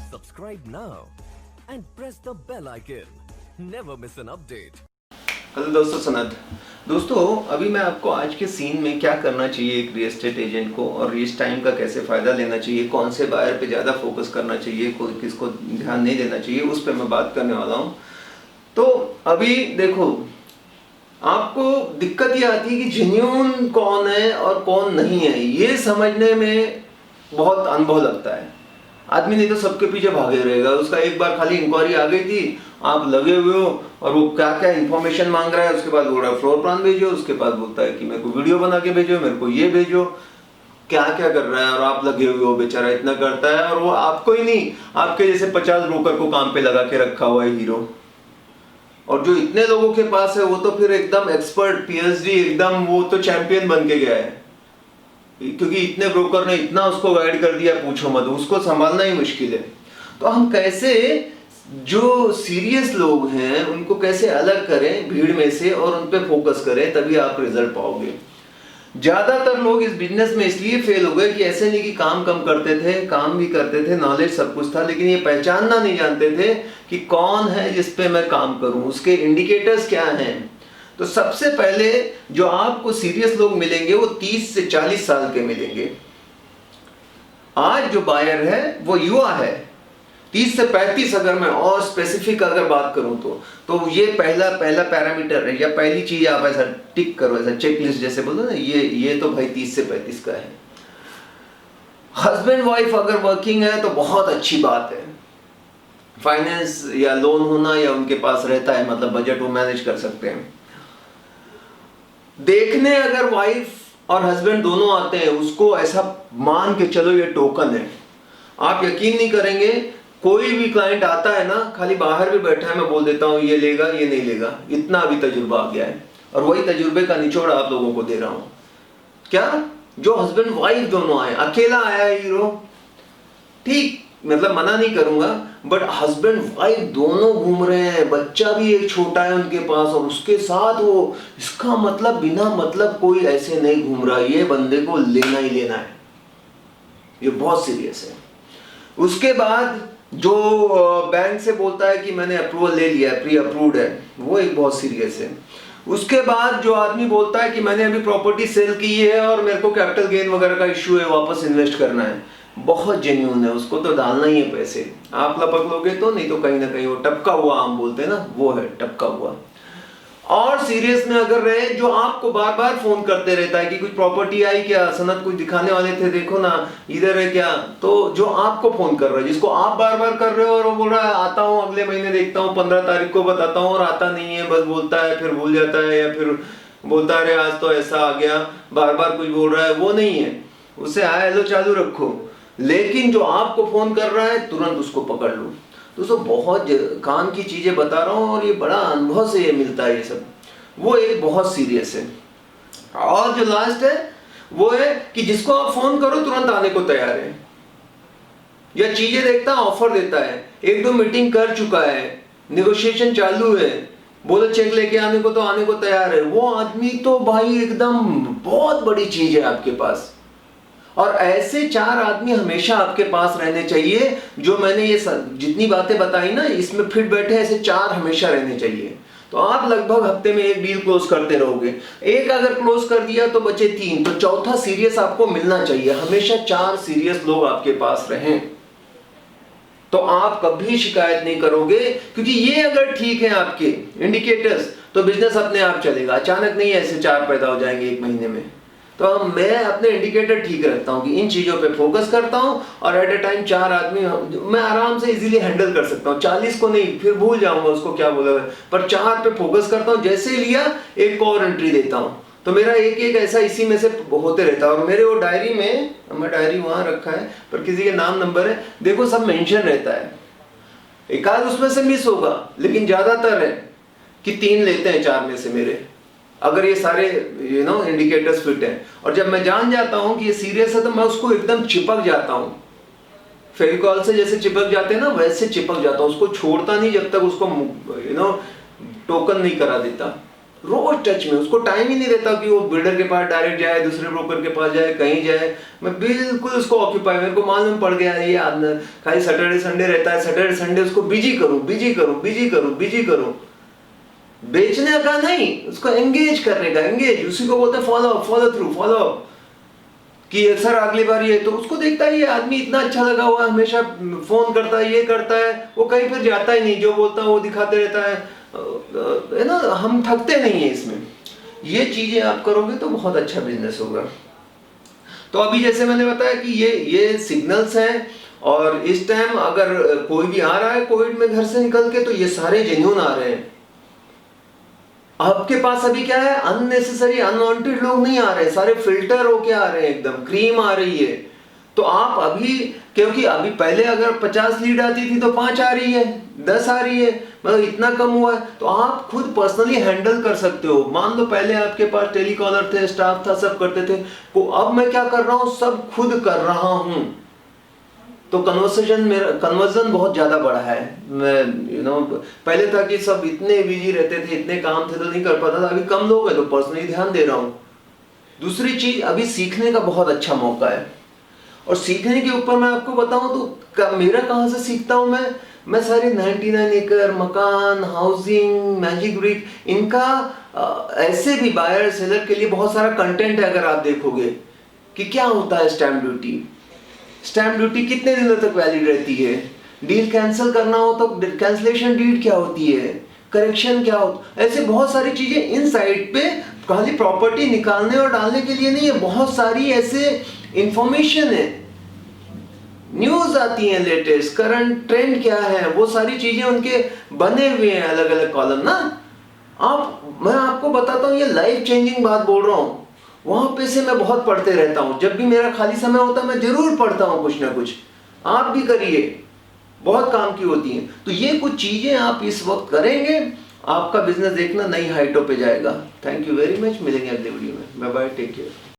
Subscribe now and press the bell icon. Never miss an update. Hello दोस्तों, सनद दोस्तों, अभी मैं आपको आज के सीन में क्या करना चाहिए एक रियल एस्टेट एजेंट को और इस टाइम का कैसे फ़ायदा लेना चाहिए, कौन से बायर पे ज़्यादा फोकस करना चाहिए, कोई किसको ध्यान नहीं देना चाहिए, उस पर मैं बात करने वाला हूँ। तो अभी देखो, आपको दिक्कत ये आती है कि जेन्युइन कौन है और कौन नहीं है, ये समझने में बहुत अनुभव लगता है। आदमी नहीं तो सबके पीछे भागे रहेगा। उसका एक बार खाली इंक्वायरी आ गई थी, आप लगे हुए हो और वो क्या क्या इन्फॉर्मेशन मांग रहा है, उसके बाद बोल रहा है फ्लोर प्लान भेजो, उसके बाद बोलता है कि मेरे को वीडियो बना के भेजो, मेरे को ये भेजो, क्या क्या कर रहा है और आप लगे हुए हो। बेचारा इतना करता है और वो आपको ही नहीं, आपके जैसे 50 ब्रोकर को काम पे लगा के रखा हुआ है हीरो। और जो इतने लोगों के पास है वो तो फिर एकदम एक्सपर्ट, पीएचडी, एकदम वो तो चैंपियन बन के गया है, क्योंकि इतने ब्रोकर ने इतना उसको गाइड कर दिया, पूछो मत, उसको संभालना ही मुश्किल है। तो हम कैसे जो सीरियस लोग हैं उनको कैसे अलग करें भीड़ में से और उन पे फोकस करें, तभी आप रिजल्ट पाओगे। ज्यादातर लोग इस बिजनेस में इसलिए फेल हो गए कि ऐसे नहीं कि काम कम करते थे, काम भी करते थे, नॉलेज सब कुछ था, लेकिन ये पहचानना नहीं जानते थे कि कौन है जिस पे मैं काम करूं, उसके इंडिकेटर्स क्या हैं। तो सबसे पहले जो आपको सीरियस लोग मिलेंगे वो 30 से 40 साल के मिलेंगे। आज जो बायर है वो युवा है, 30 से 35। अगर मैं और स्पेसिफिक अगर बात करूं तो ये पहला पैरामीटर है या पहली चीज आप ऐसा टिक करो, ऐसा चेकलिस्ट जैसे बोलो ना, ये तो भाई 30 से 35 का है। हस्बैंड वाइफ अगर वर्किंग है तो बहुत अच्छी बात है, फाइनेंस या लोन होना या उनके पास रहता है, मतलब बजट वो मैनेज कर सकते हैं। देखने अगर वाइफ और हस्बैंड दोनों आते हैं, उसको ऐसा मान के चलो ये टोकन है। आप यकीन नहीं करेंगे, कोई भी क्लाइंट आता है ना, खाली बाहर भी बैठा है, मैं बोल देता हूँ ये लेगा ये नहीं लेगा, इतना अभी तजुर्बा आ गया है। और वही तजुर्बे का निचोड़ आप लोगों को दे रहा हूँ। क्या जो हस्बैंड वाइफ दोनों आए, अकेला आया हीरो, ठीक, मतलब मना नहीं करूंगा, बट हस्बैंड वाइफ दोनों घूम रहे हैं, बच्चा भी एक छोटा है उनके पास और उसके साथ वो, इसका मतलब बिना मतलब कोई ऐसे नहीं घूम रहा, ये बंदे को लेना ही लेना है, ये बहुत सीरियस है। उसके बाद जो बैंक से बोलता है कि मैंने अप्रूवल ले लिया है, प्री अप्रूव्ड है, वो एक बहुत सीरियस है। उसके बाद जो आदमी बोलता है कि मैंने अभी प्रॉपर्टी सेल की है और मेरे को कैपिटल गेन वगैरह का इश्यू है, वापस इन्वेस्ट करना है, बहुत जेन्युइन है, उसको तो डालना ही है पैसे। आप लपक लोगे तो, नहीं तो कहीं ना कहीं वो टपका हुआ, हम बोलते हैं ना, वो है टपका हुआ। और सीरियस में अगर रहे, जो आपको बार बार फोन करते रहता है कि कुछ प्रॉपर्टी आई क्या, सनद कुछ दिखाने वाले थे, देखो ना इधर है क्या, तो जो आपको फोन कर रहा है, जिसको आप बार बार कर रहे हो और वो बोल रहा है आता हूँ अगले महीने देखता हूँ, 15 तारीख को बताता हूँ, और आता नहीं है, बस बोलता है फिर भूल जाता है, या फिर बोलता है अरे आज तो ऐसा आ गया, बार बार कुछ बोल रहा है, वो नहीं है। उसे हाय हेलो चालू रखो, लेकिन जो आपको फोन कर रहा है तुरंत उसको पकड़ लो। दोस्तों बहुत काम की चीजें बता रहा हूँ और ये बड़ा अनुभव से ये मिलता है, ये सब वो एक बहुत सीरियस है। और जो लास्ट है वो है कि जिसको आप फोन करो तुरंत आने को तैयार है, या चीजें देखता है, ऑफर देता है, 1-2 मीटिंग कर चुका है, नेगोशिएशन चालू है, बोले चेक लेके आने को तो आने को तैयार है, वो आदमी तो भाई एकदम बहुत बड़ी चीज है आपके पास। और ऐसे 4 आदमी हमेशा आपके पास रहने चाहिए, जो मैंने ये जितनी बातें बताई ना इसमें फिट बैठे, ऐसे 4 हमेशा रहने चाहिए। तो आप लगभग हफ्ते में 1 डील क्लोज करते रहोगे। एक अगर क्लोज कर दिया तो बचे 3, तो चौथा सीरियस आपको मिलना चाहिए। हमेशा 4 सीरियस लोग आपके पास रहें, तो आप कभी शिकायत नहीं करोगे, क्योंकि ये अगर ठीक है आपके इंडिकेटर्स, तो बिजनेस अपने आप चलेगा। अचानक नहीं ऐसे 4 पैदा हो जाएंगे 1 महीने में। तो मैं अपने इंडिकेटर ठीक रखता हूँ कि इन चीजों पे फोकस करता हूँ, और एट ए टाइम 4 आदमी मैं आराम से इजीली हैंडल कर सकता हूँ। 40 को नहीं, फिर भूल जाऊंगा उसको क्या बोला है, पर 4 पे फोकस करता हूँ। जैसे लिया एक को और एंट्री देता हूँ, तो मेरा एक ऐसा इसी में से होते रहता है। और मेरे वो डायरी में, मैं डायरी वहां रखा है पर किसी के नाम नंबर है, देखो सब मेंशन रहता है। एक आध उसमें से मिस होगा, लेकिन ज्यादातर है कि 3 लेते हैं 4 में से मेरे, अगर ये सारे इंडिकेटर्स फिट हैं। और जब मैं जान जाता हूं कि ये सीरियस है तो मैं उसको एकदम चिपक जाता हूं, फेविकॉल से जैसे चिपक जाते हैं ना, वैसे चिपक जाता हूं, उसको छोड़ता नहीं जब तक उसको टोकन नहीं करा देता। रोज टच में, उसको टाइम ही नहीं देता कि वो बिल्डर के पास डायरेक्ट जाए, दूसरे ब्रोकर के पास जाए, कहीं जाए। मैं बिल्कुल उसको ऑक्यूपाई, मेरे को मालूम पड़ गया ये आदमी खाली सैटरडे संडे रहता है, सैटरडे संडे उसको बिजी करूं, बिजी करूं, बिजी करूं, बिजी करूं। बेचने का नहीं, उसको एंगेज करने का, एंगेज, उसी को बोलते हैं follow up, follow through, follow up, कि सर अगली बार ये, तो उसको देखता है ये आदमी इतना अच्छा लगा हुआ है, हमेशा फोन करता है, ये करता है, वो कहीं पर जाता ही नहीं, जो बोलता है वो दिखाते रहता है ना। हम थकते नहीं है इसमें। ये चीजें आप करोगे तो बहुत अच्छा बिजनेस होगा। तो अभी जैसे मैंने बताया कि ये सिग्नल्स हैं, और इस टाइम अगर कोई भी आ रहा है कोविड में घर से निकल के, तो ये सारे जेन्युइन आ रहे हैं। आपके पास अभी क्या है, अननेसेसरी अनवांटेड लोग नहीं आ रहे, सारे फिल्टर होके आ रहे हैं, एकदम क्रीम आ रही है। तो आप अभी, क्योंकि अभी पहले अगर 50 लीड आती थी तो 5 आ रही है, 10 आ रही है, मतलब इतना कम हुआ है। तो आप खुद पर्सनली हैंडल कर सकते हो। मान लो पहले आपके पास टेलीकॉलर थे, स्टाफ था, सब करते थे, तो अब मैं क्या कर रहा हूँ, सब खुद कर रहा हूँ। तो कन्वर्जन बहुत ज्यादा बढ़ा है। मैं पहले था कि सब इतने बिजी रहते थे, इतने काम थे तो नहीं कर पाता था, अभी कम लोग हैं तो पर्सनली ध्यान दे रहा हूँ। दूसरी चीज, अभी सीखने का बहुत अच्छा मौका है। और सीखने के ऊपर मैं आपको बताऊं तो मेरा कहाँ से सीखता हूँ मैं सारे 99 एकड़, मकान, हाउसिंग, मैजिक ब्रिक, इनका ऐसे भी बायर सेलर के लिए बहुत सारा कंटेंट है। अगर आप देखोगे कि क्या होता है स्टैम्प ड्यूटी, स्टैम्प ड्यूटी कितने दिनों तक वैलिड रहती है, डील कैंसिल करना हो तो कैंसिलेशन डीड क्या होती है, करेक्शन क्या होता, ऐसे बहुत सारी चीजें इन साइट पे, खाली प्रॉपर्टी निकालने और डालने के लिए नहीं है, बहुत सारी ऐसे इंफॉर्मेशन है, न्यूज आती है, लेटेस्ट करंट ट्रेंड क्या है, वो सारी चीजें उनके बने हुए हैं अलग अलग कॉलम ना। मैं आपको बताता हूँ, ये लाइफ चेंजिंग बात बोल रहा हूँ। वहां पे से मैं बहुत पढ़ते रहता हूँ, जब भी मेरा खाली समय होता है मैं जरूर पढ़ता हूँ कुछ ना कुछ। आप भी करिए, बहुत काम की होती हैं। तो ये कुछ चीजें आप इस वक्त करेंगे, आपका बिजनेस देखना नई हाइटों पे जाएगा। थैंक यू वेरी मच, मिलेंगे अगले वीडियो में। Bye bye, take care.